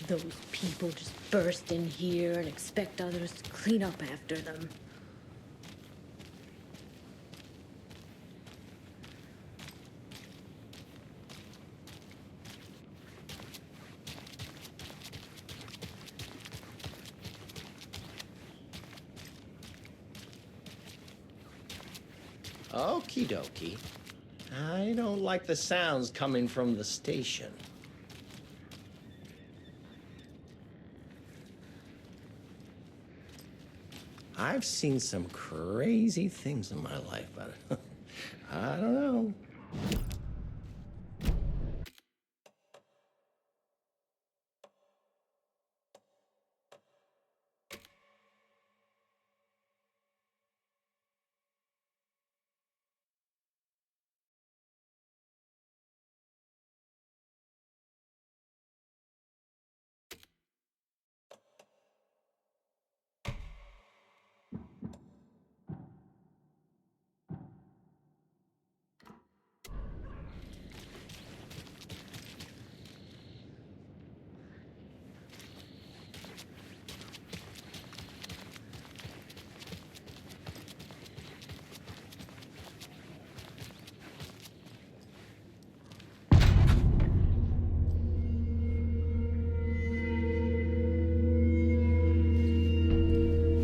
Those people just burst in here and expect others to clean up after them. Okie dokie. I don't like the sounds coming from the station. I've seen some crazy things in my life, but I don't know.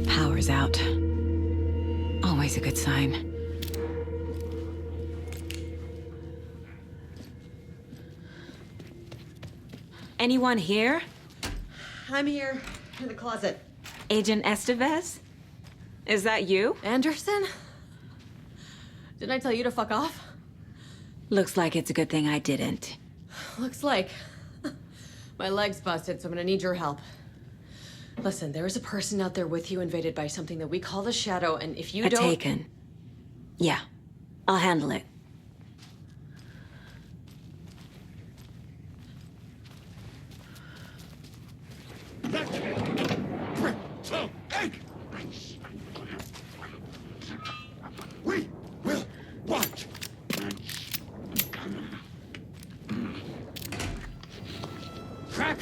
Power's out. Always a good sign. Anyone here? I'm here, in the closet. Agent Estevez? Is that you? Anderson? Didn't I tell you to fuck off? Looks like it's a good thing I didn't. Looks like. My leg's busted, so I'm gonna need your help. Listen, there is a person out there with you invaded by something that we call the Shadow, and if you don't... Taken. Yeah, I'll handle it. We will watch. Crack.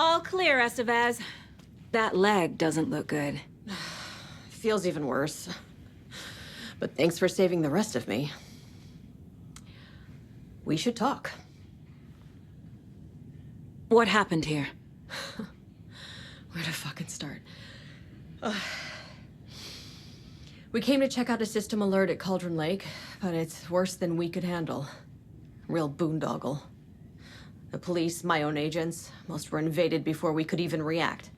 All clear, Estevez. That leg doesn't look good. Feels even worse. But thanks for saving the rest of me. We should talk. What happened here? Where to fucking start? We came to check out a system alert at Cauldron Lake, but it's worse than we could handle. Real boondoggle. The police, my own agents, most were invaded before we could even react.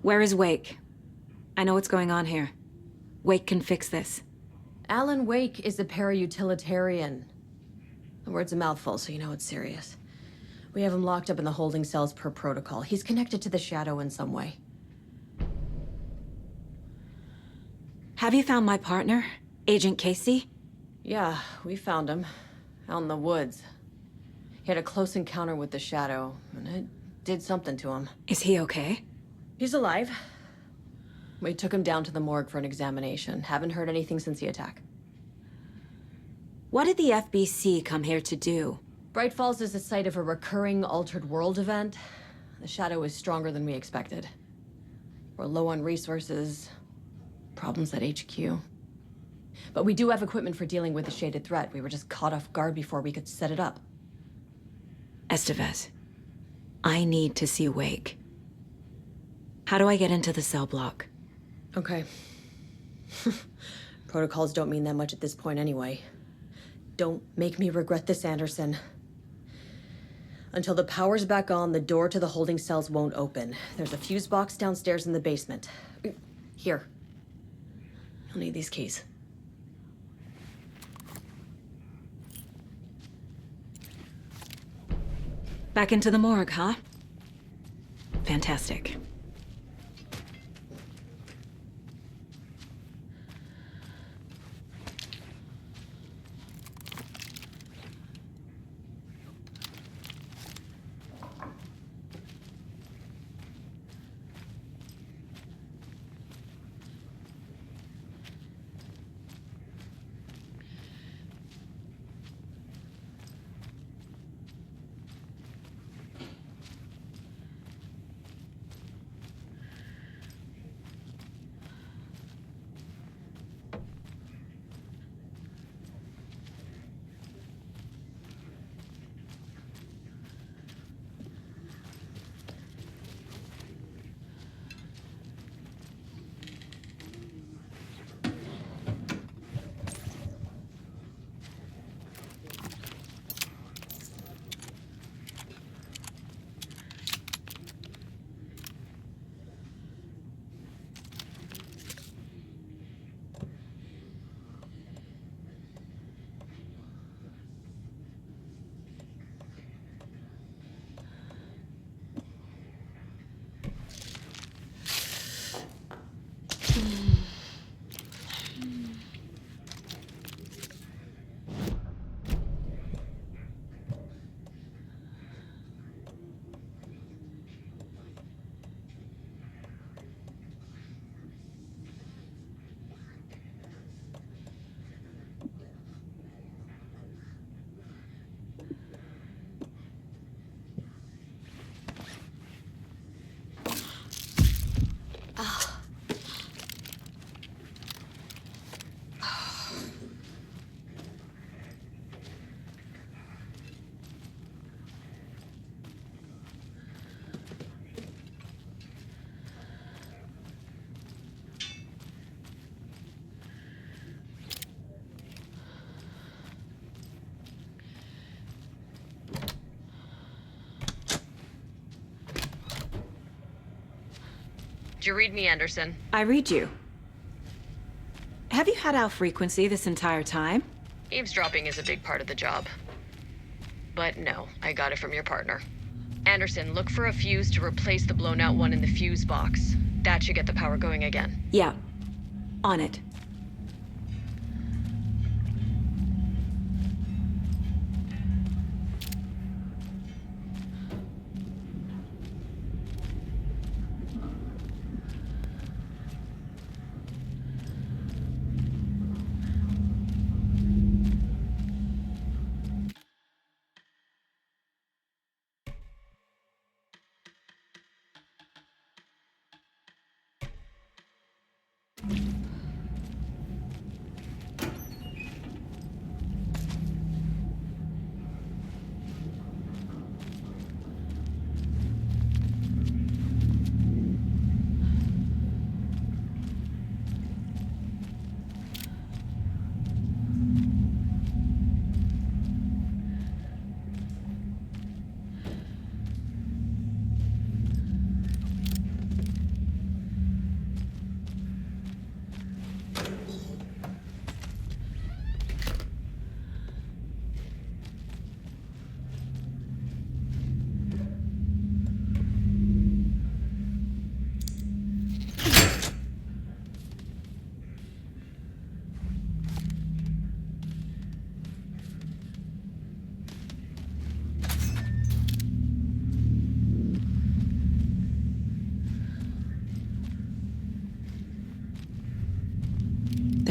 Where is Wake? I know what's going on here. Wake can fix this. Alan Wake is a para-utilitarian. The word's a mouthful, so you know it's serious. We have him locked up in the holding cells per protocol. He's connected to the Shadow in some way. Have you found my partner, Agent Casey? Yeah, we found him. Out in the woods. He had a close encounter with the Shadow, and it did something to him. Is he okay? He's alive. We took him down to the morgue for an examination. Haven't heard anything since the attack. What did the FBC come here to do? Bright Falls is the site of a recurring Altered World event. The Shadow is stronger than we expected. We're low on resources. Problems at HQ. But we do have equipment for dealing with the shaded threat. We were just caught off guard before we could set it up. Estevez, I need to see Wake. How do I get into the cell block? Okay. Protocols don't mean that much at this point anyway. Don't make me regret this, Anderson. Until the power's back on, the door to the holding cells won't open. There's a fuse box downstairs in the basement. Here. You'll need these keys. Back into the morgue, huh? Fantastic. you read me, Anderson? I read you. Have you had Al frequency this entire time? Eavesdropping is a big part of the job. But no, I got it from your partner. Anderson, look for a fuse to replace the blown out one in the fuse box. That should get the power going again. Yeah. On it.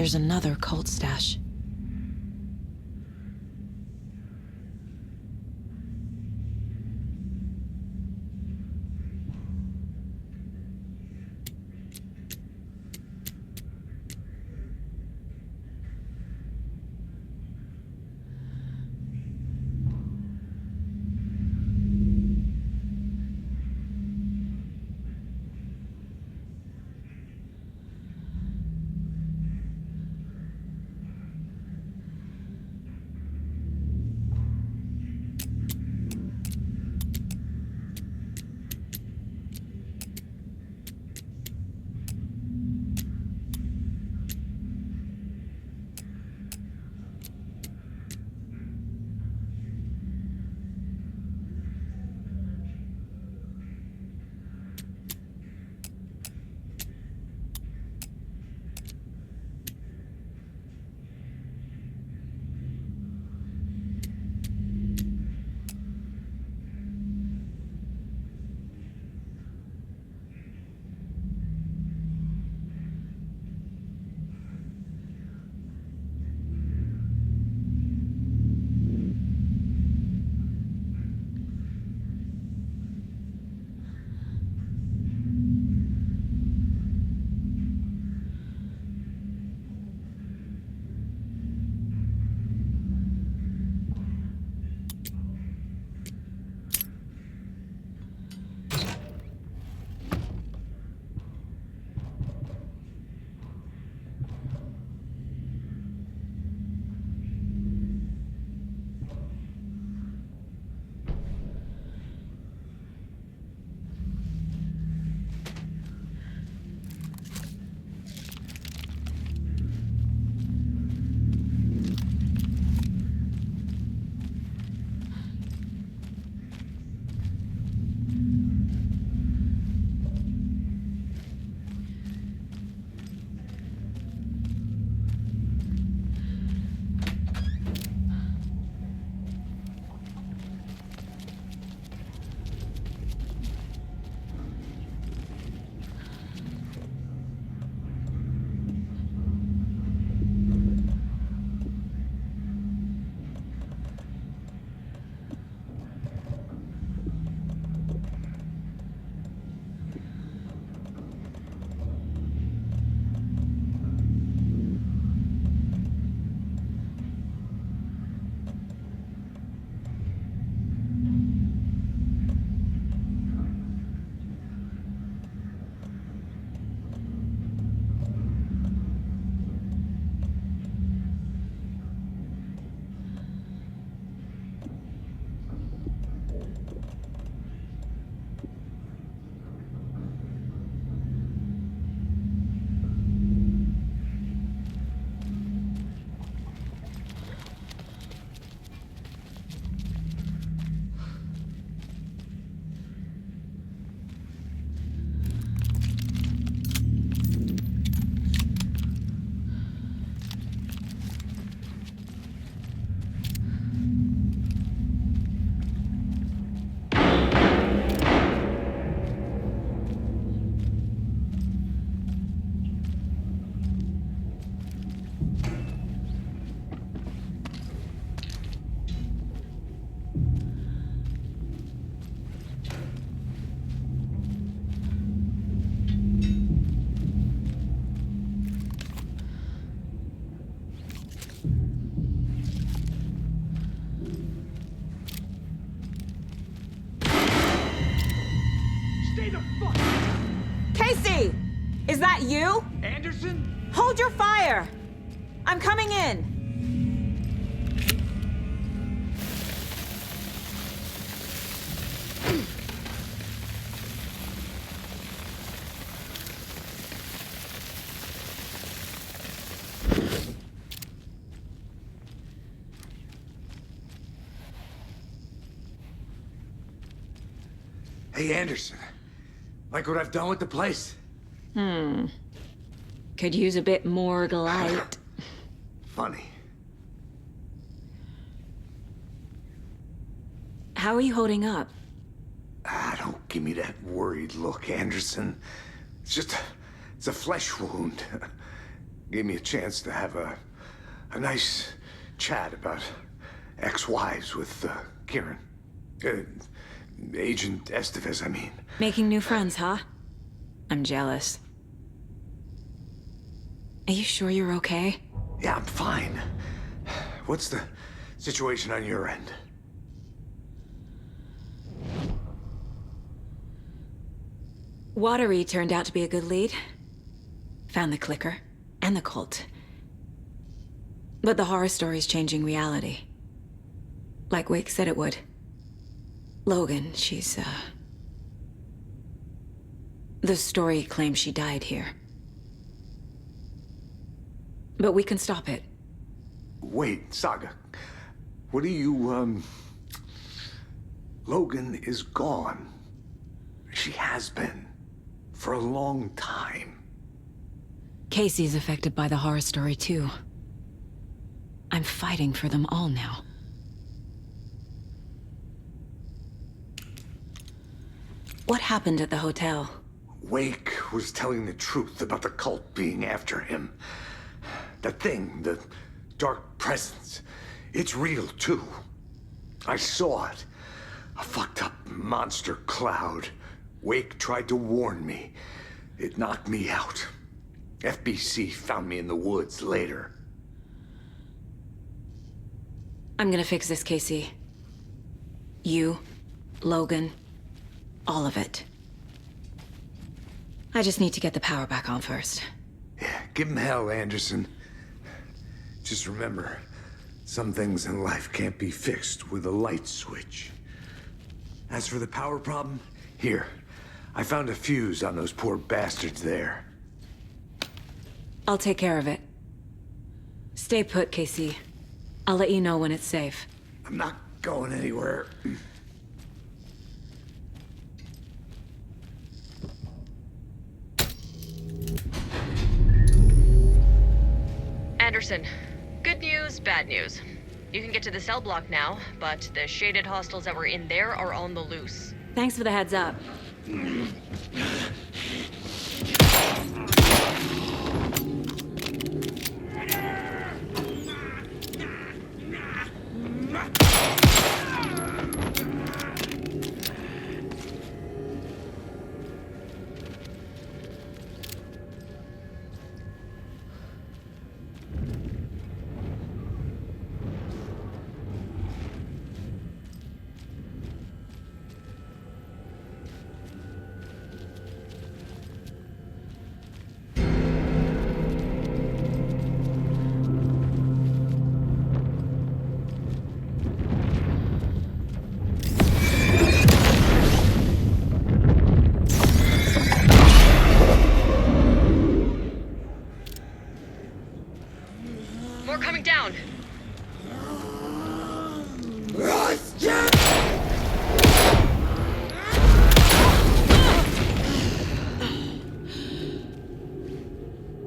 There's another cult stash. Stay the fuck! Casey! Is that you? Anderson? Hold your fire! I'm coming in! Hey, Anderson. Like what I've done with the place? Could use a bit more light. Funny. How are you holding up? Don't give me that worried look, Anderson. It's a flesh wound. Gave me a chance to have a nice chat about ex-wives with Kieran. Agent Estevez, I mean. Making new friends, huh? I'm jealous. Are you sure you're okay? Yeah, I'm fine. What's the situation on your end? Watery turned out to be a good lead. Found the clicker and the cult. But the horror story's changing reality. Like Wake said it would. Logan, she's, the story claims she died here. But we can stop it. Wait, Saga. What do you, Logan is gone. She has been. For a long time. Casey's affected by the horror story, too. I'm fighting for them all now. What happened at the hotel? Wake was telling the truth about the cult being after him. That thing, the dark presence, it's real too. I saw it. A fucked up monster cloud. Wake tried to warn me. It knocked me out. FBC found me in the woods later. I'm gonna fix this, Casey. You, Logan, all of it. I just need to get the power back on first. Yeah, give him hell, Anderson. Just remember, some things in life can't be fixed with a light switch. As for the power problem, here. I found a fuse on those poor bastards there. I'll take care of it. Stay put, Casey. I'll let you know when it's safe. I'm not going anywhere. Anderson, good news, bad news. You can get to the cell block now, but the shaded hostiles that were in there are on the loose. Thanks for the heads up. More coming down.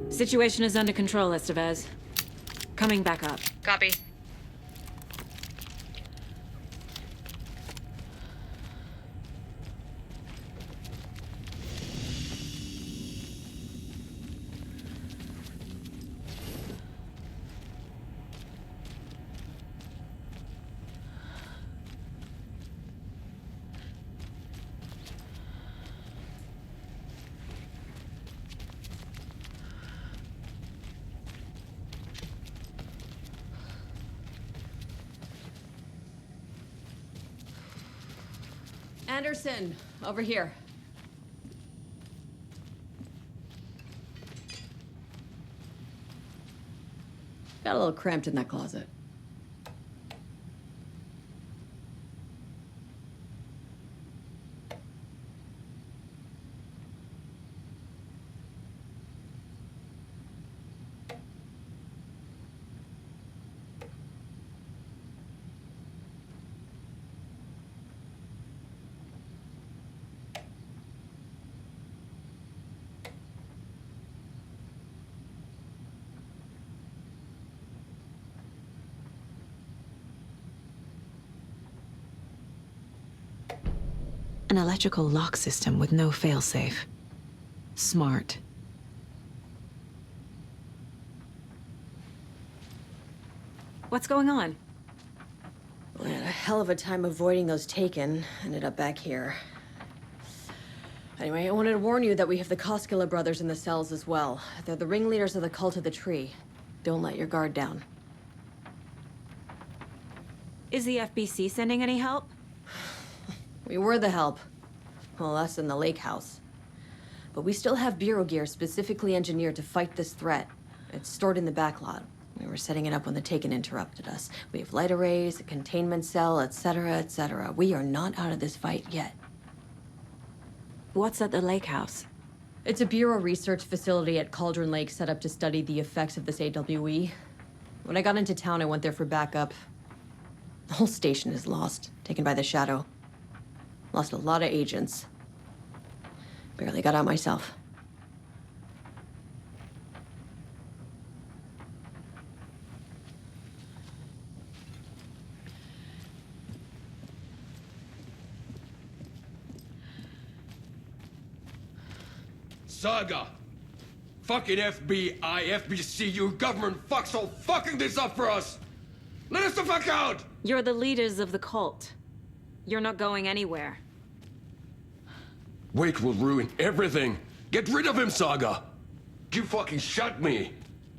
Situation is under control, Estevez. Coming back up. Copy. Anderson, over here. Got a little cramped in that closet. An electrical lock system with no failsafe. Smart. What's going on? We had a hell of a time avoiding those taken. Ended up back here. Anyway, I wanted to warn you that we have the Koskela brothers in the cells as well. They're the ringleaders of the Cult of the Tree. Don't let your guard down. Is the FBC sending any help? We were the help. Well, us in the lake house. But we still have Bureau gear specifically engineered to fight this threat. It's stored in the backlot. We were setting it up when the Taken interrupted us. We have light arrays, a containment cell, etc., etc. We are not out of this fight yet. What's at the lake house? It's a Bureau research facility at Cauldron Lake set up to study the effects of this AWE. When I got into town, I went there for backup. The whole station is lost, taken by the Shadow. Lost a lot of agents. Barely got out myself. Saga! Fucking FBI, FBC, you government fucks all fucking this up for us! Let us the fuck out! You're the leaders of the cult. You're not going anywhere. Wake will ruin everything. Get rid of him, Saga! You fucking shot me!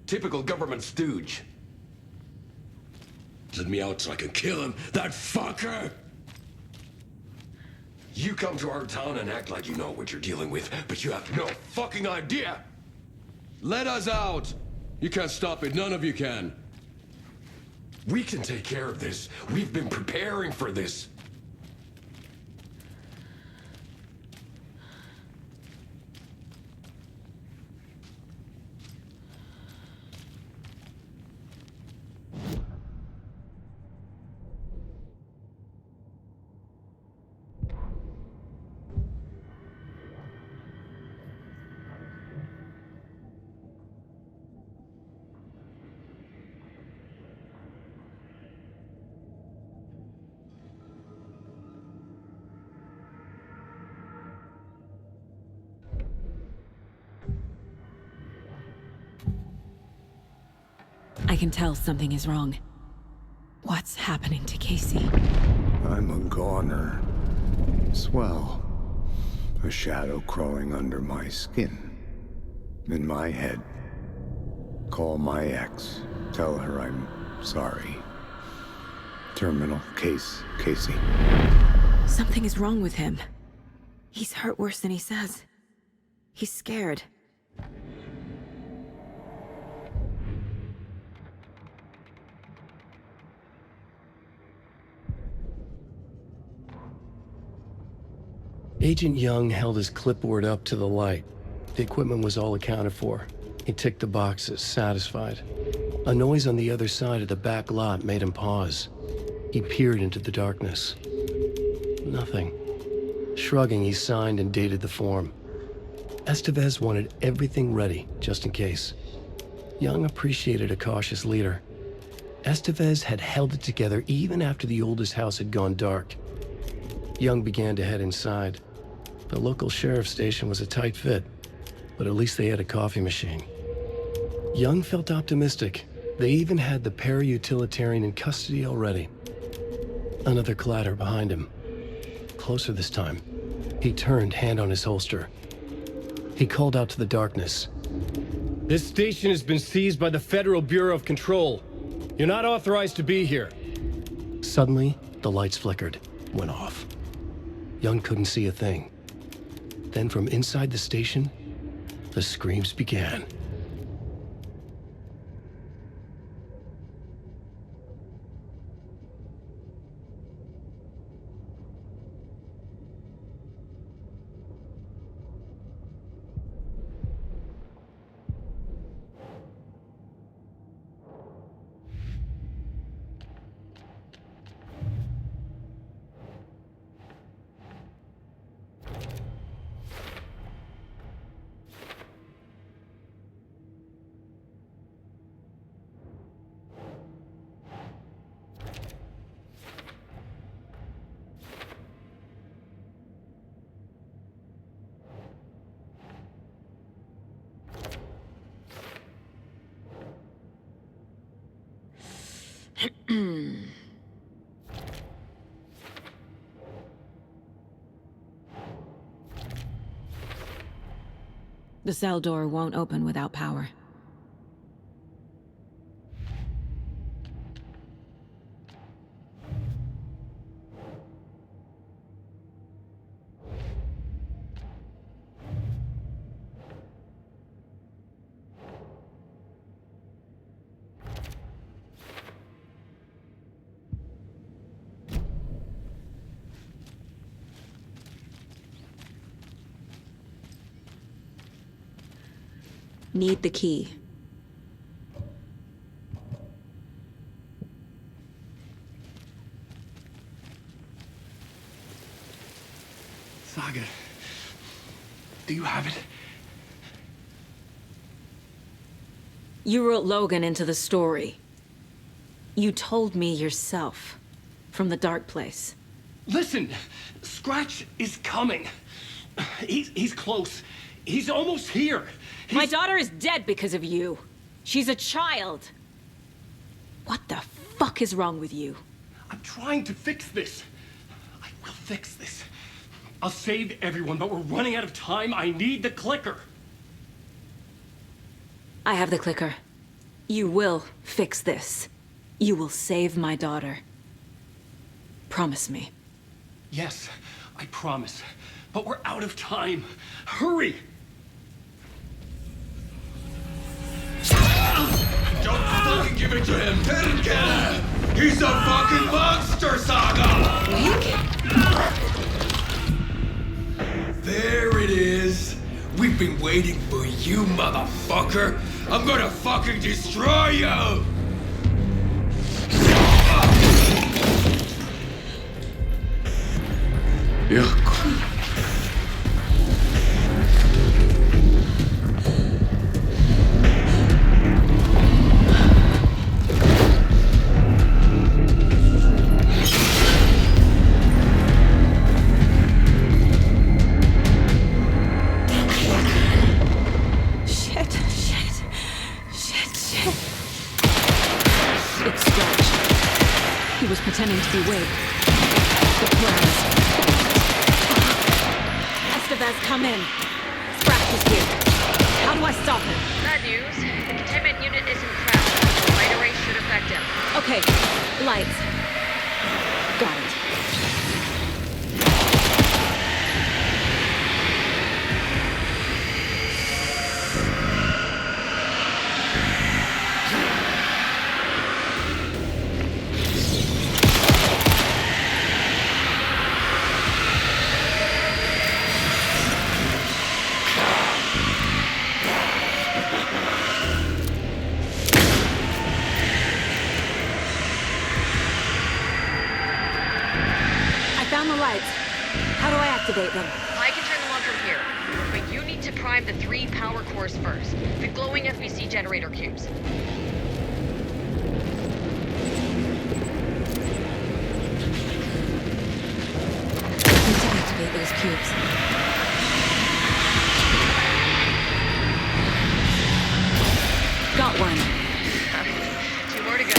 Typical government stooge. Let me out so I can kill him, that fucker! You come to our town and act like you know what you're dealing with, but you have no fucking idea! Let us out! You can't stop it, none of you can. We can take care of this. We've been preparing for this. I can tell something is wrong. What's happening to Casey? I'm a goner. Swell. A shadow crawling under my skin. In my head. Call my ex. Tell her I'm sorry. Terminal case, Casey. Something is wrong with him. He's hurt worse than he says. He's scared. Agent Young held his clipboard up to the light. The equipment was all accounted for. He ticked the boxes, satisfied. A noise on the other side of the back lot made him pause. He peered into the darkness. Nothing. Shrugging, he signed and dated the form. Estevez wanted everything ready, just in case. Young appreciated a cautious leader. Estevez had held it together even after the oldest house had gone dark. Young began to head inside. The local sheriff's station was a tight fit, but at least they had a coffee machine. Young felt optimistic. They even had the para-utilitarian in custody already. Another clatter behind him. Closer this time. He turned, hand on his holster. He called out to the darkness. This station has been seized by the Federal Bureau of Control. You're not authorized to be here. Suddenly, the lights flickered, went off. Young couldn't see a thing. Then from inside the station, the screams began. The cell door won't open without power. Need the key. Saga, do you have it? You wrote Logan into the story. You told me yourself. From the dark place. Listen, Scratch is coming. He's close. He's almost here. My daughter is dead because of you. She's a child. What the fuck is wrong with you? I'm trying to fix this. I will fix this. I'll save everyone, but we're running out of time. I need the clicker. I have the clicker. You will fix this. You will save my daughter. Promise me. Yes, I promise. But we're out of time. Hurry! Don't fucking give it to him! Didn't get it! He's a fucking monster, Saga! There it is! We've been waiting for you, motherfucker! I'm gonna fucking destroy you! It's Scratch. He was pretending to be Wade. The plans. Estevez, come in. Scratch is here. How do I stop him? Bad news. The containment unit isn't crashed. The light array should affect him. Okay, lights. Got it. Found the lights. How do I activate them? I can turn them on from here. But you need to prime the 3 power cores first. The glowing FBC generator cubes. I need to activate those cubes. Got one. 2 more to go.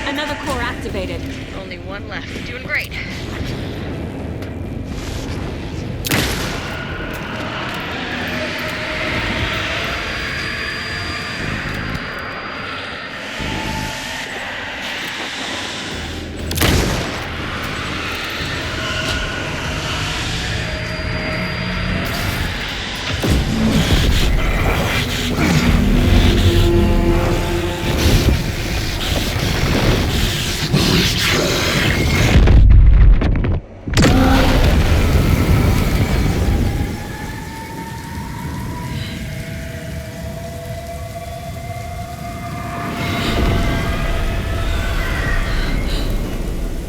Another core activated. Only 1 left. Doing great.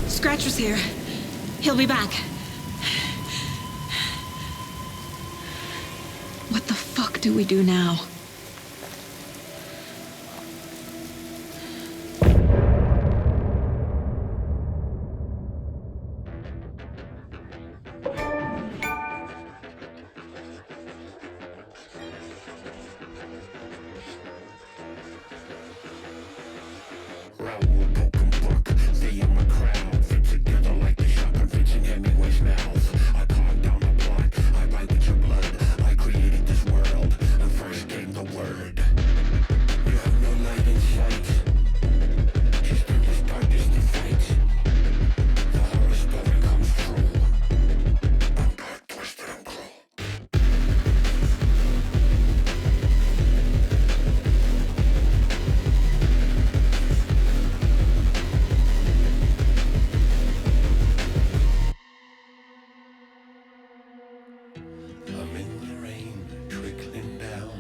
Scratcher's here. He'll be back. What the fuck do we do now? Raoul, broken book, stay in my crowd, fit together like the shotgun fits in Hemingway's mouth. I carved down the plot, I write with your blood. I created this world, and first came the word. You have no light in sight, just in this darkest to fight. The horror story comes true. I'm dark, twisted, and cruel. I'm in the rain, trickling down.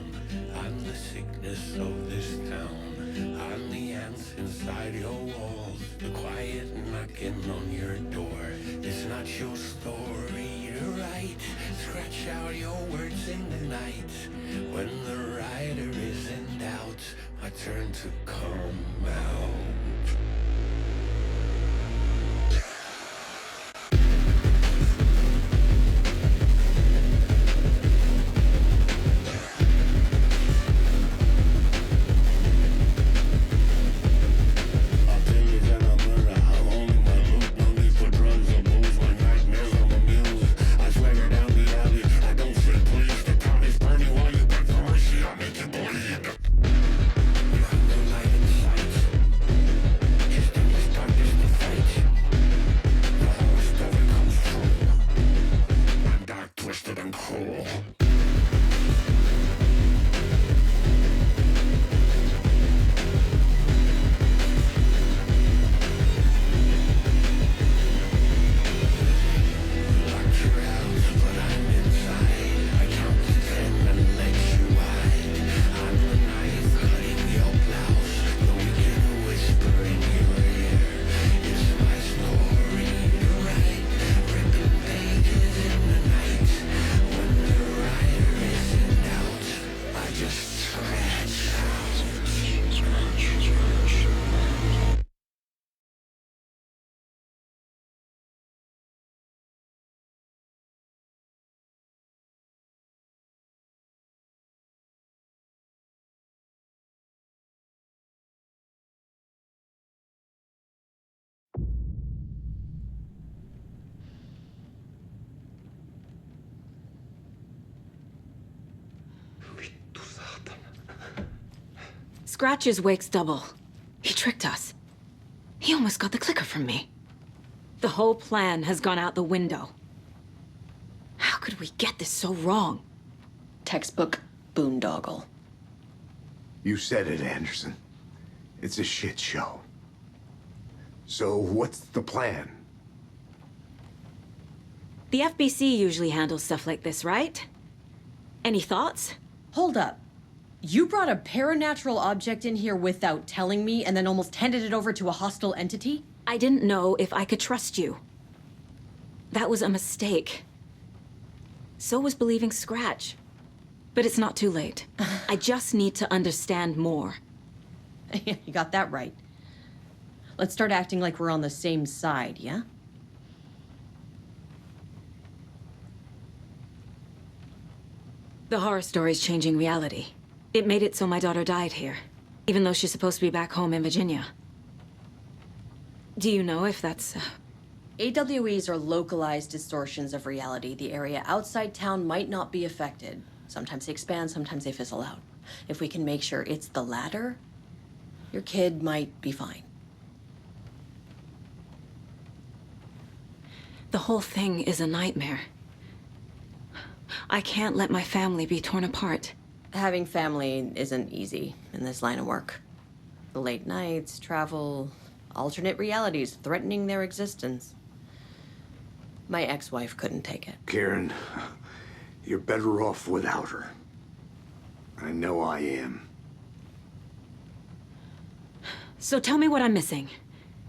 I'm the sickness of this town. I'm the ants inside your walls, the quiet knocking on your door. It's not your story to write. Scratch out your words in the night. When the writer is in doubt, I turn to come out. Twisted and cruel. Scratch is Wake's double. He tricked us. He almost got the clicker from me. The whole plan has gone out the window. How could we get this so wrong? Textbook boondoggle. You said it, Anderson. It's a shit show. So what's the plan? The FBC usually handles stuff like this, right? Any thoughts? Hold up. You brought a paranatural object in here without telling me and then almost handed it over to a hostile entity? I didn't know if I could trust you. That was a mistake. So was believing Scratch. But it's not too late. I just need to understand more. You got that right. Let's start acting like we're on the same side, yeah? The horror story's changing reality. It made it so my daughter died here, even though she's supposed to be back home in Virginia. Do you know if that's... AWEs are localized distortions of reality. The area outside town might not be affected. Sometimes they expand, sometimes they fizzle out. If we can make sure it's the latter, your kid might be fine. The whole thing is a nightmare. I can't let my family be torn apart. Having family isn't easy in this line of work. The late nights, travel, alternate realities threatening their existence. My ex-wife couldn't take it. Karen, you're better off without her. I know I am. So tell me what I'm missing.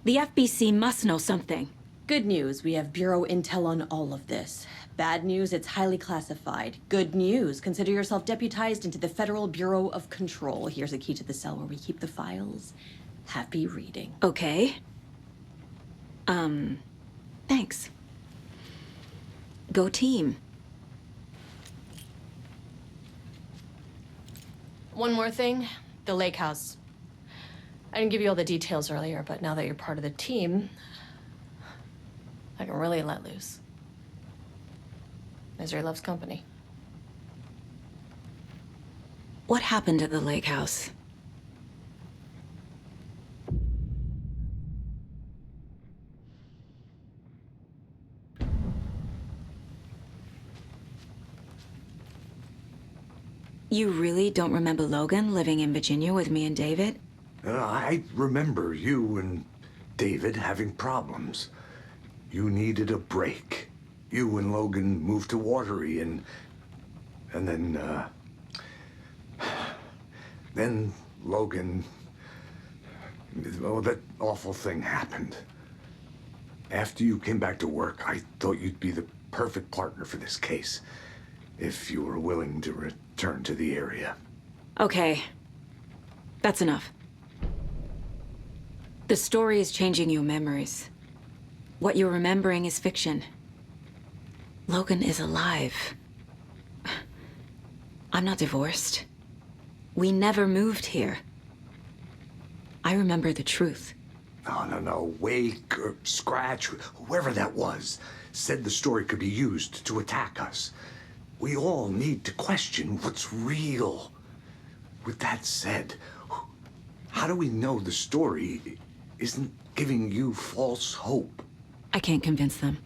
The FBC must know something. Good news, we have Bureau intel on all of this. Bad news, it's highly classified. Good news, consider yourself deputized into the Federal Bureau of Control. Here's a key to the cell where we keep the files. Happy reading. Okay. Thanks. Go team. One more thing, the lake house. I didn't give you all the details earlier, but now that you're part of the team, I can really let loose. Misery loves company. What happened at the lake house? You really don't remember Logan living in Virginia with me and David? I remember you and David having problems. You needed a break. You and Logan moved to Watery, and then Logan, oh, that awful thing happened. After you came back to work, I thought you'd be the perfect partner for this case, if you were willing to return to the area. Okay. That's enough. The story is changing your memories. What you're remembering is fiction. Logan is alive. I'm not divorced. We never moved here. I remember the truth. No. Wake or Scratch, whoever that was, said the story could be used to attack us. We all need to question what's real. With that said, how do we know the story isn't giving you false hope? I can't convince them.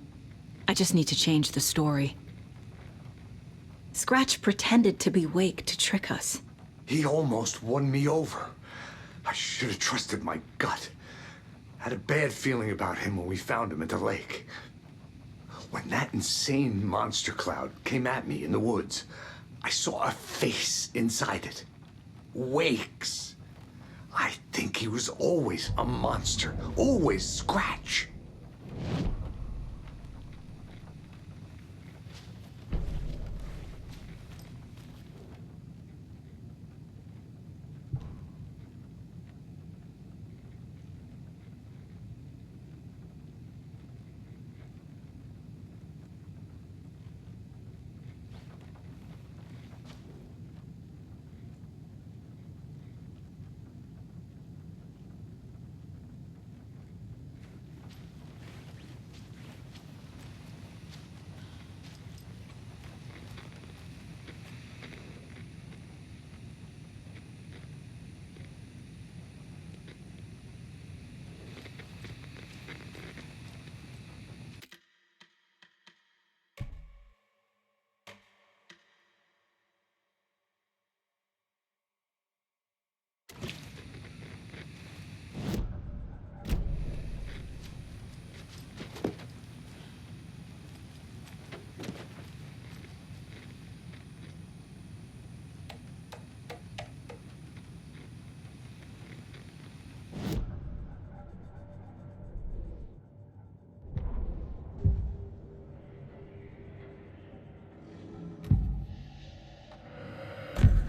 I just need to change the story. Scratch pretended to be Wake to trick us. He almost won me over. I should have trusted my gut. Had a bad feeling about him when we found him at the lake. When that insane monster cloud came at me in the woods, I saw a face inside it. Wake's. I think he was always a monster. Always Scratch.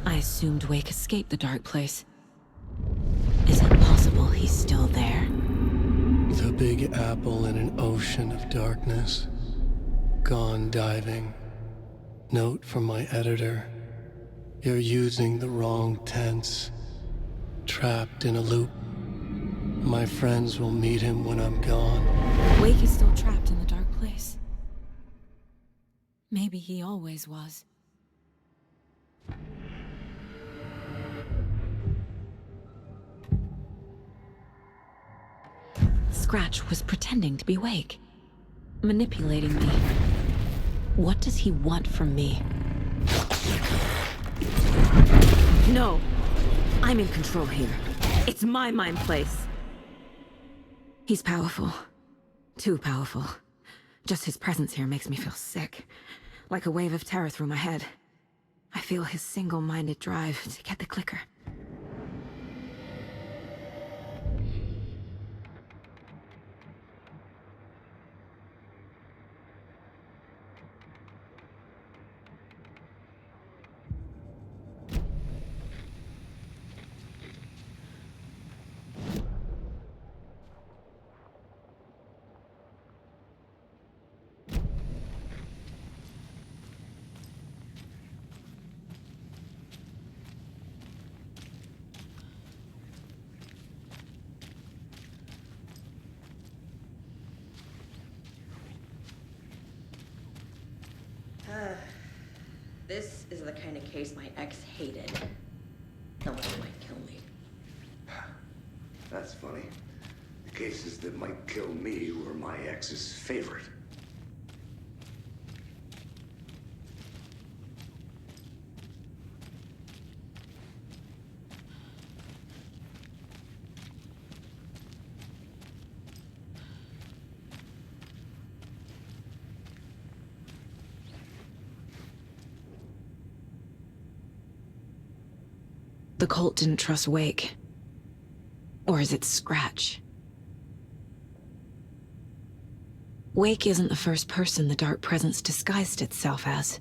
I assumed Wake escaped the dark place. Is it possible he's still there? The Big Apple in an ocean of darkness. Gone diving. Note from my editor. You're using the wrong tense. Trapped in a loop. My friends will meet him when I'm gone. Wake is still trapped in the dark place. Maybe he always was. Scratch was pretending to be Wake. Manipulating me. What does he want from me? No! I'm in control here. It's my mind place. He's powerful. Too powerful. Just his presence here makes me feel sick. Like a wave of terror through my head. I feel his single-minded drive to get the clicker. This is the kind of case my ex hated. The one that might kill me. That's funny. The cases that might kill me were my ex's favorite. The cult didn't trust Wake. Or is it Scratch? Wake isn't the first person the Dark Presence disguised itself as.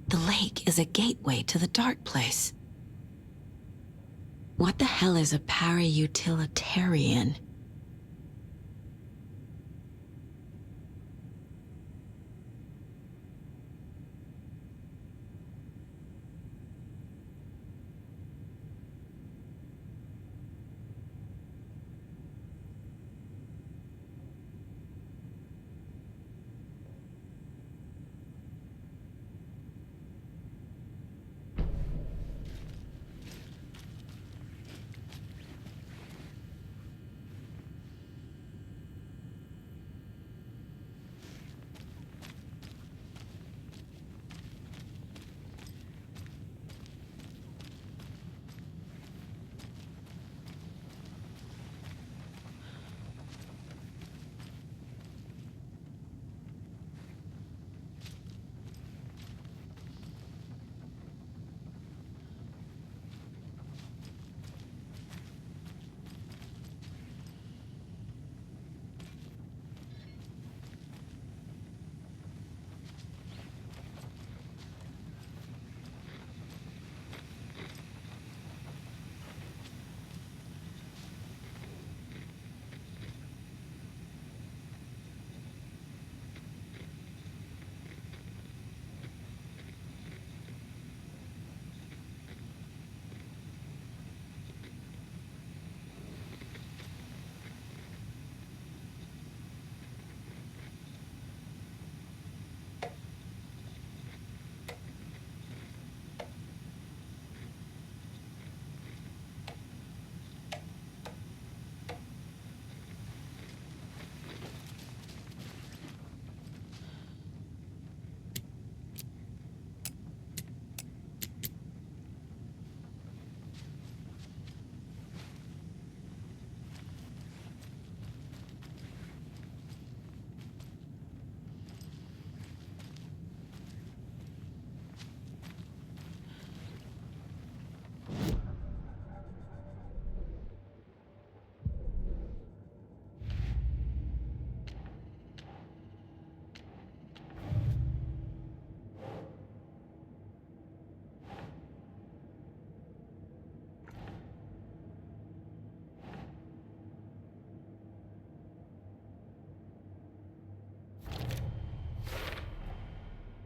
The lake is a gateway to the dark place. What the hell is a para-utilitarian?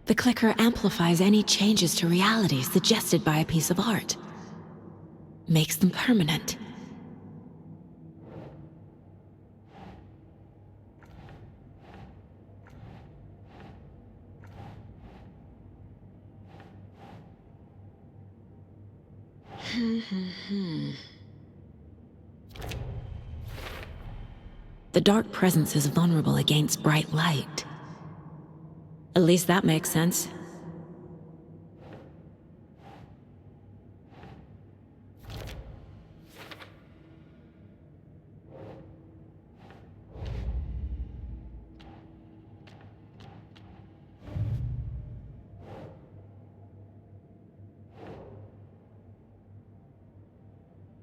The clicker amplifies any changes to reality suggested by a piece of art. Makes them permanent. The Dark Presence is vulnerable against bright light. At least that makes sense.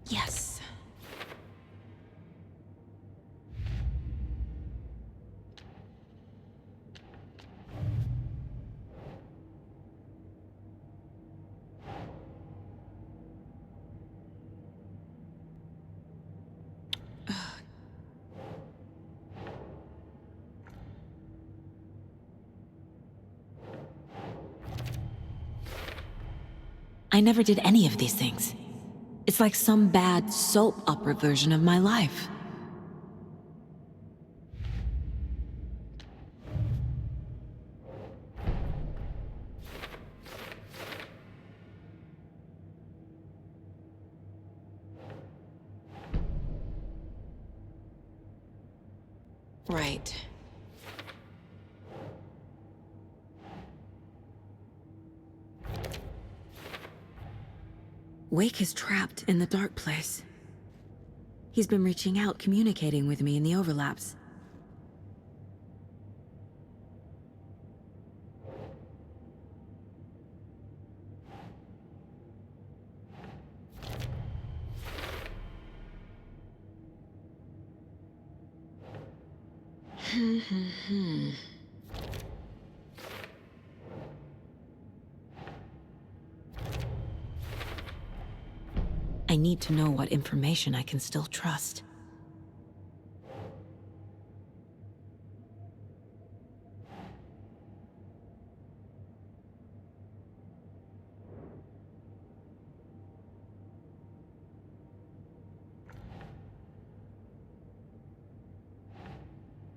Yes. I never did any of these things. It's like some bad soap opera version of my life. Right. Wake is trapped in the dark place. He's been reaching out, communicating with me in the overlaps. I need to know what information I can still trust.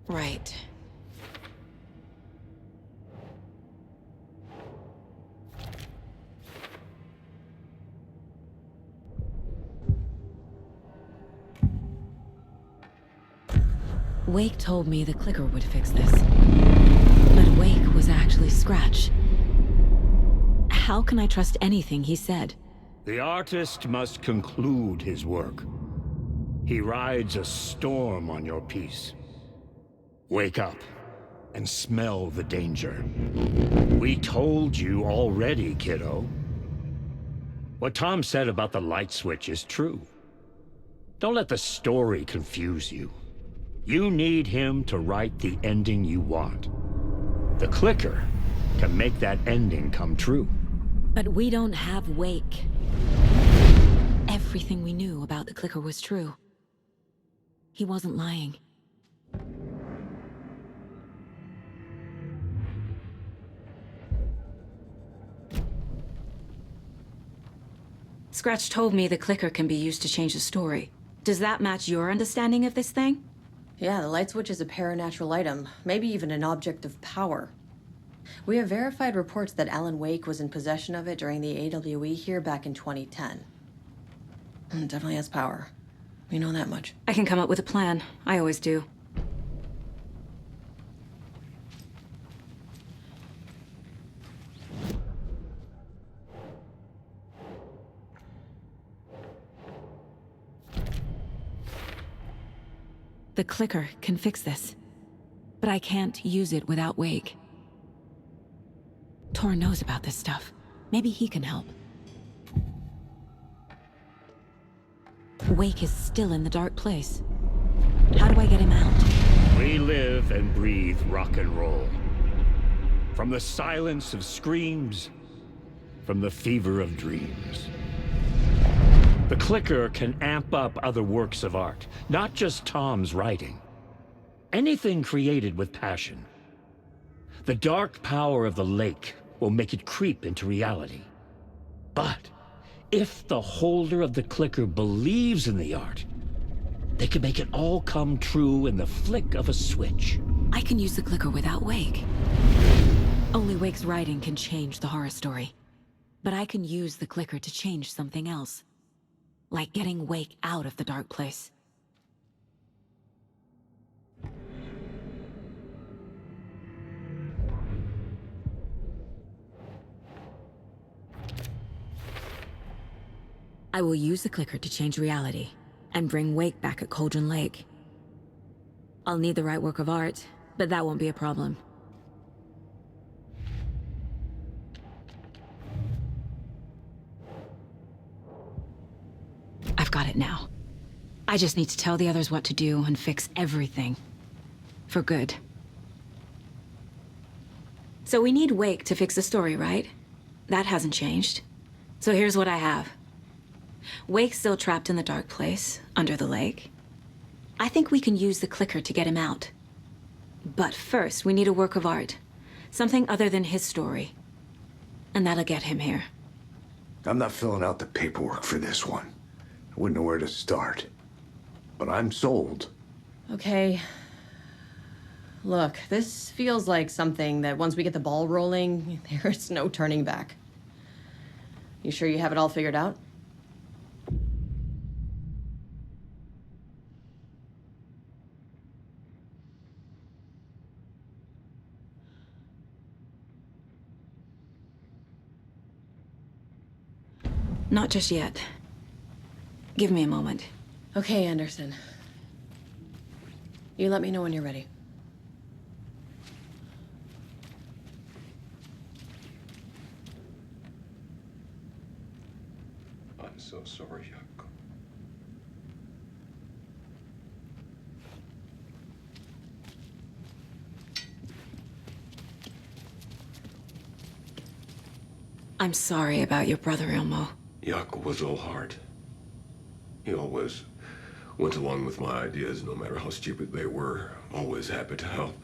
Right. Wake told me the clicker would fix this. But Wake was actually Scratch. How can I trust anything he said? The artist must conclude his work. He rides a storm on your piece. Wake up and smell the danger. We told you already, kiddo. What Tom said about the light switch is true. Don't let the story confuse you. You need him to write the ending you want. The clicker can make that ending come true. But we don't have Wake. Everything we knew about the clicker was true. He wasn't lying. Scratch told me the clicker can be used to change the story. Does that match your understanding of this thing? Yeah, the light switch is a paranatural item, maybe even an object of power. We have verified reports that Alan Wake was in possession of it during the AWE here back in 2010. It definitely has power. We know that much. I can come up with a plan. I always do. The clicker can fix this, but I can't use it without Wake. Tor knows about this stuff. Maybe he can help. Wake is still in the dark place. How do I get him out? We live and breathe rock and roll. From the silence of screams, from the fever of dreams. The clicker can amp up other works of art, not just Tom's writing. Anything created with passion. The dark power of the lake will make it creep into reality. But if the holder of the clicker believes in the art, they can make it all come true in the flick of a switch. I can use the clicker without Wake. Only Wake's writing can change the horror story. But I can use the clicker to change something else. Like getting Wake out of the dark place. I will use the clicker to change reality, and bring Wake back at Cauldron Lake. I'll need the right work of art, but that won't be a problem. I've got it now. I just need to tell the others what to do and fix everything. For good. So we need Wake to fix the story, right? That hasn't changed. So here's what I have. Wake's still trapped in the dark place, under the lake. I think we can use the clicker to get him out. But first, we need a work of art. Something other than his story. And that'll get him here. I'm not filling out the paperwork for this one. I wouldn't know where to start. But I'm sold. Okay. Look, this feels like something that once we get the ball rolling, there's no turning back. You sure you have it all figured out? Not just yet. Give me a moment. Okay, Anderson. You let me know when you're ready. I'm so sorry, Jakob. I'm sorry about your brother, Ilmo. Jakob was all heart. He always went along with my ideas, no matter how stupid they were. Always happy to help.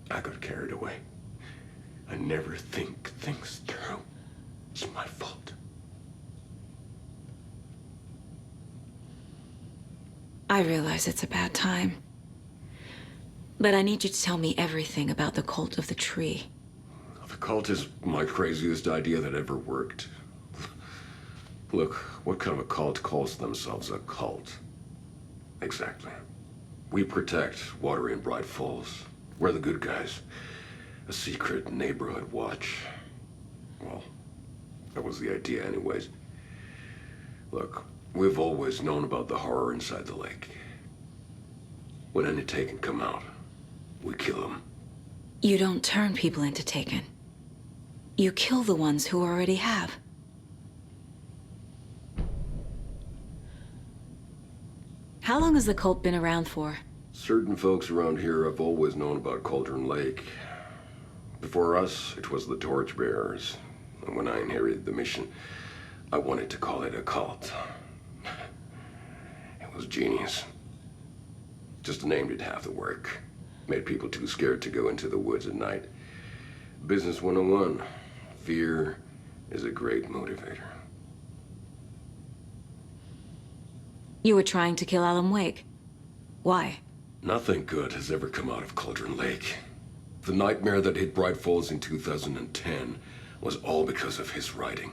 I got carried away. I never think things through. It's my fault. I realize it's a bad time. But I need you to tell me everything about the Cult of the Tree. The cult is my craziest idea that ever worked. Look, what kind of a cult calls themselves a cult? Exactly. We protect Watery and Bright Falls. We're the good guys. A secret neighborhood watch. Well, that was the idea anyways. Look, we've always known about the horror inside the lake. When any Taken come out, we kill them. You don't turn people into Taken. You kill the ones who already have. How long has the cult been around for? Certain folks around here have always known about Cauldron Lake. Before us, it was the Torchbearers. And when I inherited the mission, I wanted to call it a cult. It was genius. Just the name did half the work. Made people too scared to go into the woods at night. Business 101. Fear is a great motivator. You were trying to kill Alan Wake. Why? Nothing good has ever come out of Cauldron Lake. The nightmare that hit Bright Falls in 2010 was all because of his writing.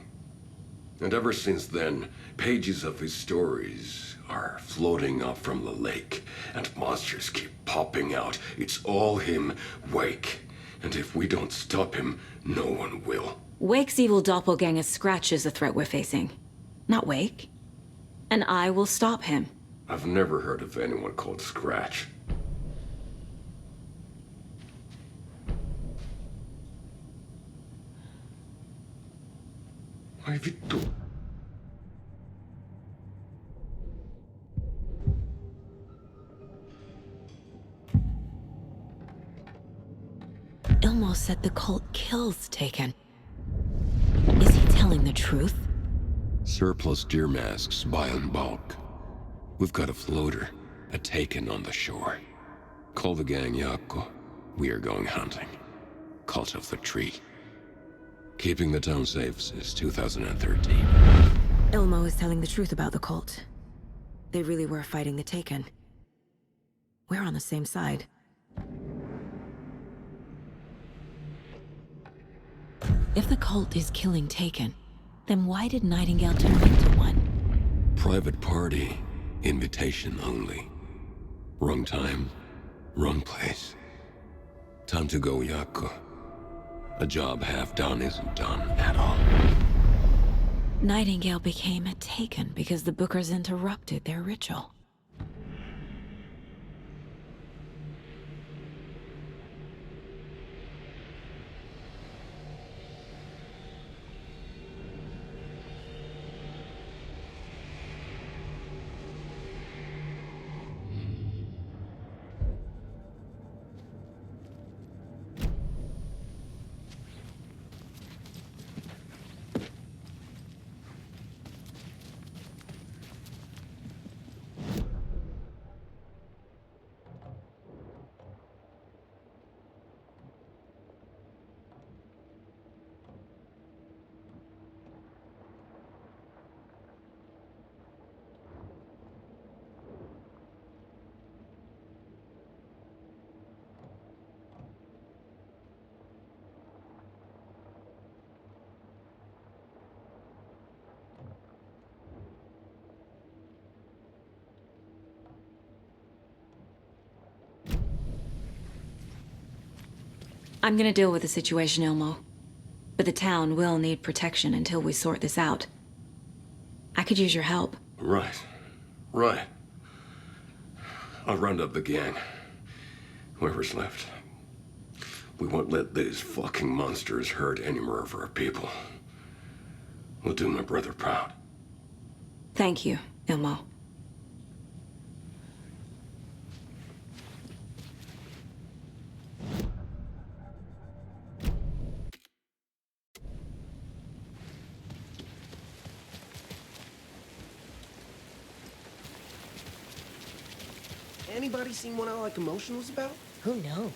And ever since then, pages of his stories are floating up from the lake, and monsters keep popping out. It's all him, Wake. And if we don't stop him, no one will. Wake's evil doppelganger Scratch is the threat we're facing. Not Wake. And I will stop him. I've never heard of anyone called Scratch. What have you done? Ilmo said the cult kills Taken. Is he telling the truth? Surplus deer masks buy in bulk. We've got a floater, a Taken on the shore. Call the gang Jaakko. We are going hunting. Cult of the Tree. Keeping the town safe since 2013. Ilmo is telling the truth about the cult. They really were fighting the Taken. We're on the same side. If the cult is killing Taken, then why did Nightingale turn into one? Private party. Invitation only. Wrong time, wrong place. Time to go, Jaakko. A job half done isn't done at all. Nightingale became a Taken because the Bookers interrupted their ritual. I'm gonna deal with the situation, Ilmo. But the town will need protection until we sort this out. I could use your help. Right. Right. I'll round up the gang. Whoever's left. We won't let these fucking monsters hurt any more of our people. We'll do my brother proud. Thank you, Ilmo. Anybody seen what All That Commotion was about? Who knows?